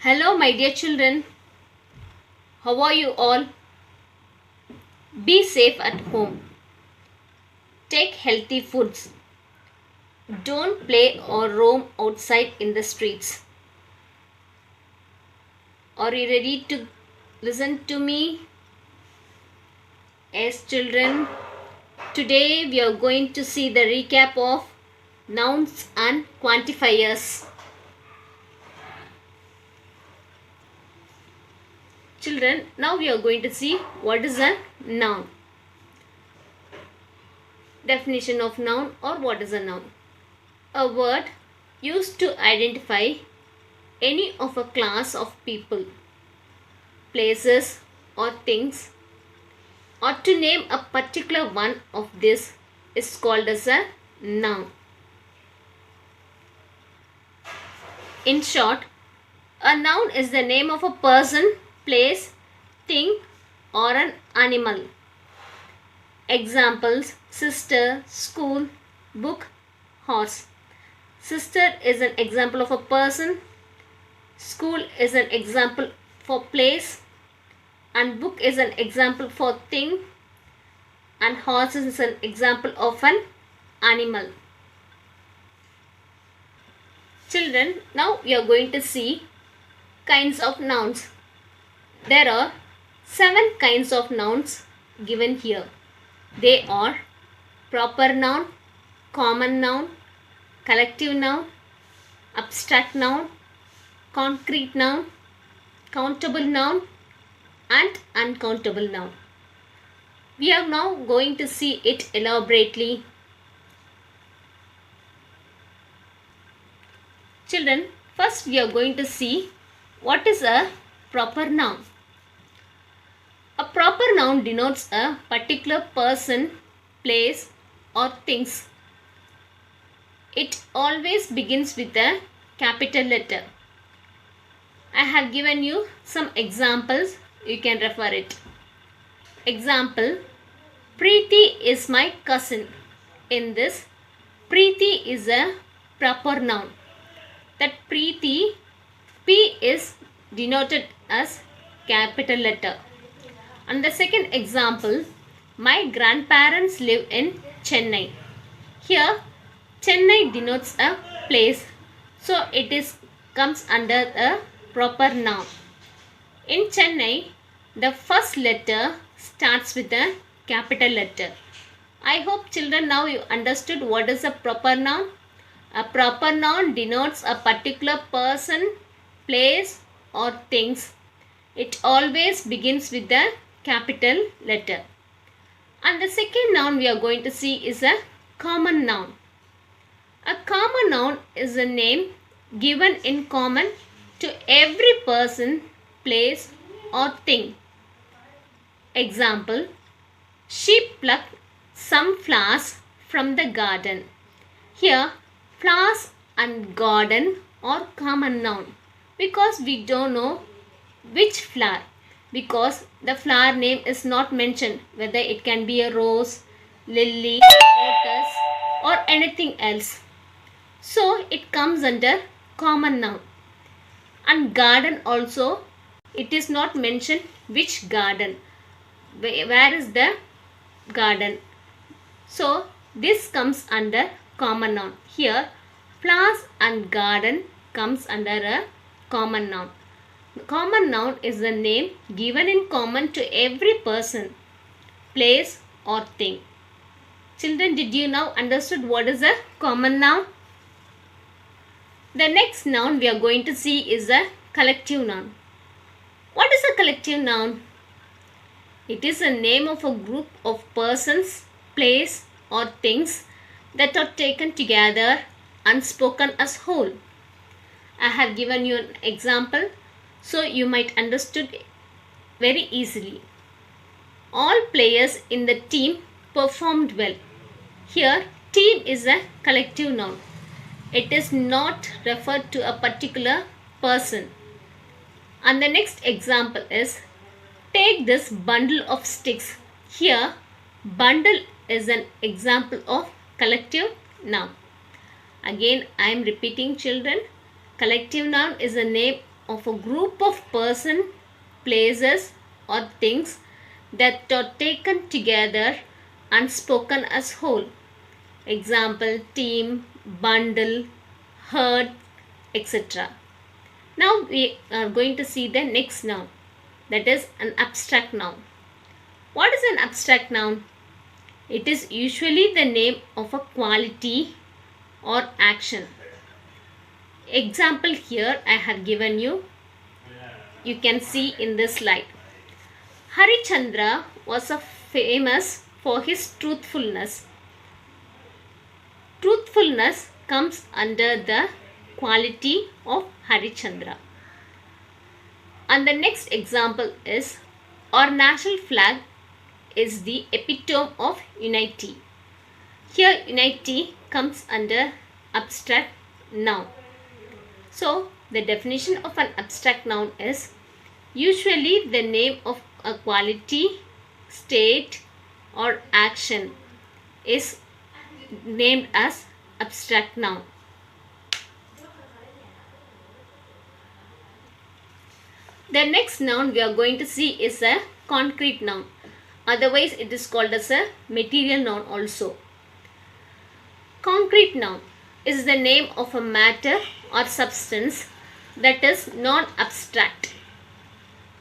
Hello, my dear children. How are you all? Be safe at home. Take healthy foods. Don't play or roam outside in the streets. Are you ready to listen to me? Yes, children. Today we are going to see the recap of nouns and quantifiers. Children, now we are going to see what is a noun. Definition of noun or what is a noun. A word used to identify any of a class of people, places or things, or to name a particular one of this is called as a noun. In short, a noun is the name of a person, place, thing or an animal. Examples: sister, school, book, horse. Sister is an example of a person, school is an example for place, and book is an example for thing, and horse is an example of an animal. Children, now we are going to see kinds of nouns. There are 7 kinds of nouns given here. They are proper noun, common noun, collective noun, abstract noun, concrete noun, countable noun, and uncountable noun. We are now going to see it elaborately. Children, first we are going to see what is a proper noun. A proper noun denotes a particular person, place, or things. It always begins with a capital letter. I have given you some examples. You can refer it. Example: Preeti is my cousin. In this, Preeti is a proper noun. That Preeti, P is denoted as capital letter. And the second example: my grandparents live in Chennai. Here, Chennai denotes a place, so it comes under a proper noun. In Chennai, the first letter starts with a capital letter. I hope children now you understood what is a proper noun. A proper noun denotes a particular person, place or things. It always begins with a capital letter. And the second noun we are going to see is a common noun. A common noun is a name given in common to every person, place or thing. Example: she plucked some flowers from the garden. Here, flowers and garden are common noun because we don't know which flower, because the flower name is not mentioned, whether it can be a rose, lily, lotus or anything else. So it comes under common noun. And garden also, it is not mentioned which garden, where is the garden. So this comes under common noun. Here, flowers and garden comes under a common noun. Common noun is a name given in common to every person, place or thing. Children, did you now understood what is a common noun? The next noun we are going to see is a collective noun. What is a collective noun? It is a name of a group of persons, place or things that are taken together and spoken as whole. I have given you an example, so you might understood very easily. All players in the team performed well. Here, team is a collective noun. It is not referred to a particular person. And the next example is, take this bundle of sticks. Here, bundle is an example of collective noun. Again, I am repeating children. Collective noun is a name of a group of person, places or things that are taken together and spoken as whole. Example, team, bundle, herd, etc. Now we are going to see the next noun, that is an abstract noun. What is an abstract noun? It is usually the name of a quality or action. Example here I have given you. You can see in this slide. Harichandra was famous for his truthfulness. Truthfulness comes under the quality of Harichandra. And the next example is, our national flag is the epitome of unity. Here unity comes under abstract noun. So the definition of an abstract noun is usually the name of a quality, state or action is named as abstract noun. The next noun we are going to see is a concrete noun. Otherwise it is called as a material noun also. Concrete noun is the name of a matter or substance that is non-abstract.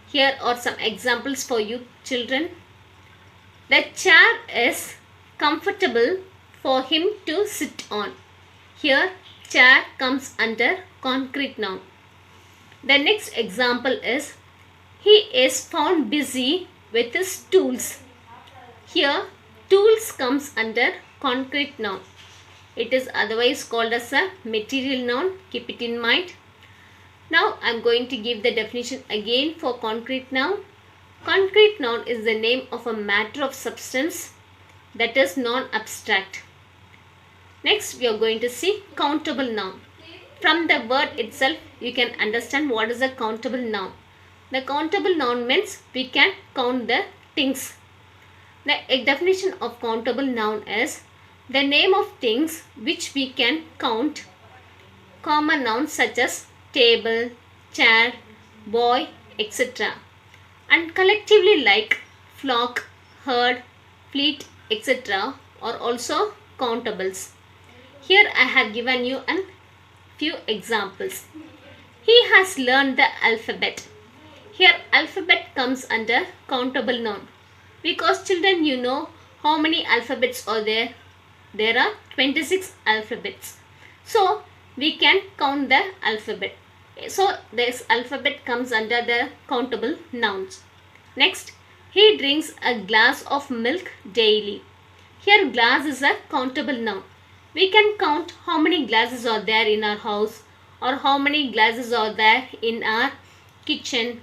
Here are some examples for you children. The chair is comfortable for him to sit on. Here chair comes under concrete noun. The next example is, he is found busy with his tools. Here tools comes under concrete noun. It is otherwise called as a material noun. Keep it in mind. Now I am going to give the definition again for concrete noun. Concrete noun is the name of a matter of substance that is non-abstract. Next we are going to see countable noun. From the word itself you can understand what is a countable noun. The countable noun means we can count the things. The definition of countable noun is the name of things which we can count. Common nouns such as table, chair, boy, etc. And collectively like flock, herd, fleet, etc. are also countables. Here I have given you a few examples. He has learned the alphabet. Here alphabet comes under countable noun. Because children, you know how many alphabets are there? There are 26 alphabets. So we can count the alphabet. So this alphabet comes under the countable nouns. Next, he drinks a glass of milk daily. Here glass is a countable noun. We can count how many glasses are there in our house or how many glasses are there in our kitchen,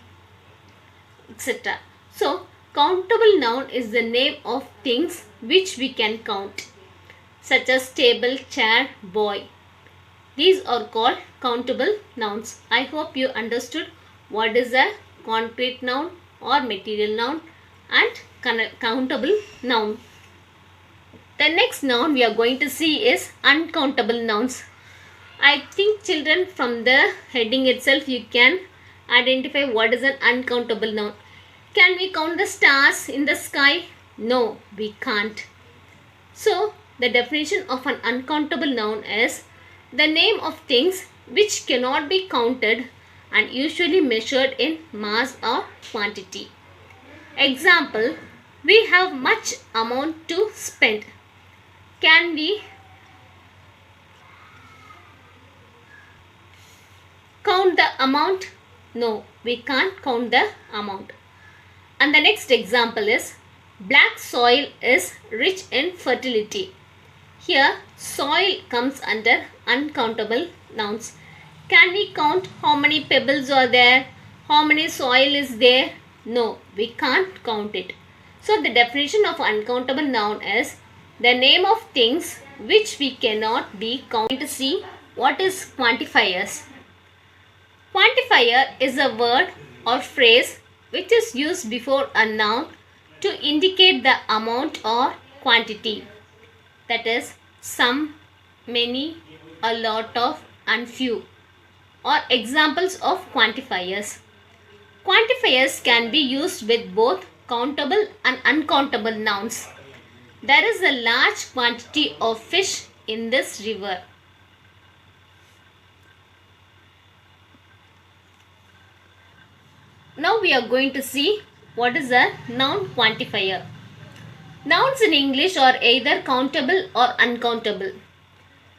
etc. So countable noun is the name of things which we can count, such as table, chair, boy. These are called countable nouns. I hope you understood what is a concrete noun or material noun and countable noun. The next noun we are going to see is uncountable nouns. I think children, from the heading itself you can identify what is an uncountable noun. Can we count the stars in the sky? No, we can't. So the definition of an uncountable noun is the name of things which cannot be counted and usually measured in mass or quantity. Example, we have much amount to spend. Can we count the amount? No, we can't count the amount. And the next example is, black soil is rich in fertility. Here soil comes under uncountable nouns. Can we count how many pebbles are there? How many soil is there? No, we can't count it. So the definition of uncountable noun is the name of things which we cannot be counted. To see what is quantifiers. Quantifier is a word or phrase which is used before a noun to indicate the amount or quantity. That is some, many, a lot of and few. are examples of quantifiers. Quantifiers can be used with both countable and uncountable nouns. There is a large quantity of fish in this river. Now we are going to see what is a noun quantifier. Nouns in English are either countable or uncountable.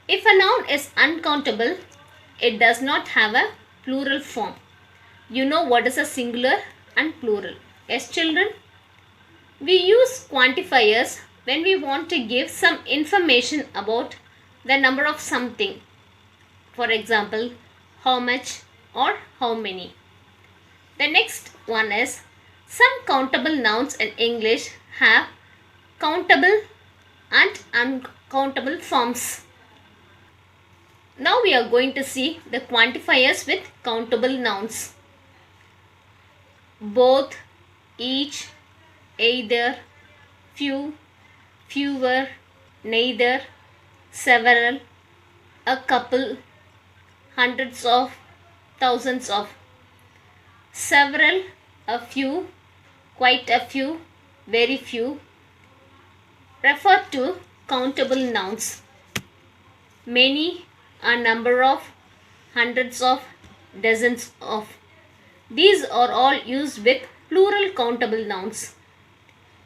If a noun is uncountable, it does not have a plural form. You know what is a singular and plural. Yes, children? We use quantifiers when we want to give some information about the number of something. For example, how much or how many. The next one is some countable nouns in English have countable and uncountable forms. Now we are going to see the quantifiers with countable nouns. Both, each, either, few, fewer, neither, several, a couple, hundreds of, thousands of. Several, a few, quite a few, very few, refer to countable nouns. Many, a number of, hundreds of, dozens of. These are all used with plural countable nouns.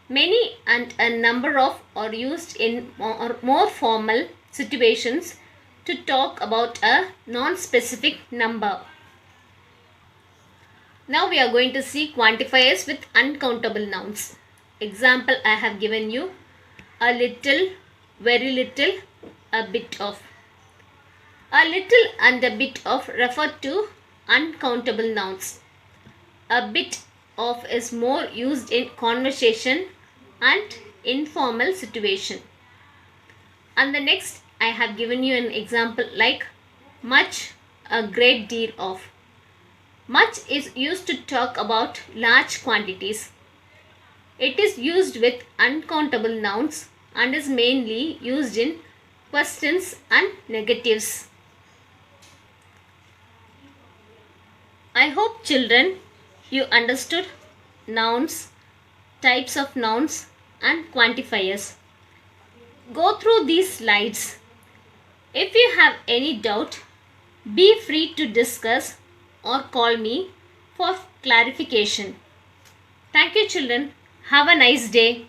Many and a number of are used in more formal situations to talk about a non-specific number. Now we are going to see quantifiers with uncountable nouns. Example I have given you: a little, very little, a bit of. A little and a bit of refer to uncountable nouns. A bit of is more used in conversation and informal situation. And the next I have given you an example like much, a great deal of. Much is used to talk about large quantities. It is used with uncountable nouns and is mainly used in questions and negatives. I hope children you understood nouns, types of nouns and quantifiers. Go through these slides. If you have any doubt, be free to discuss or call me for clarification. Thank you children. Have a nice day.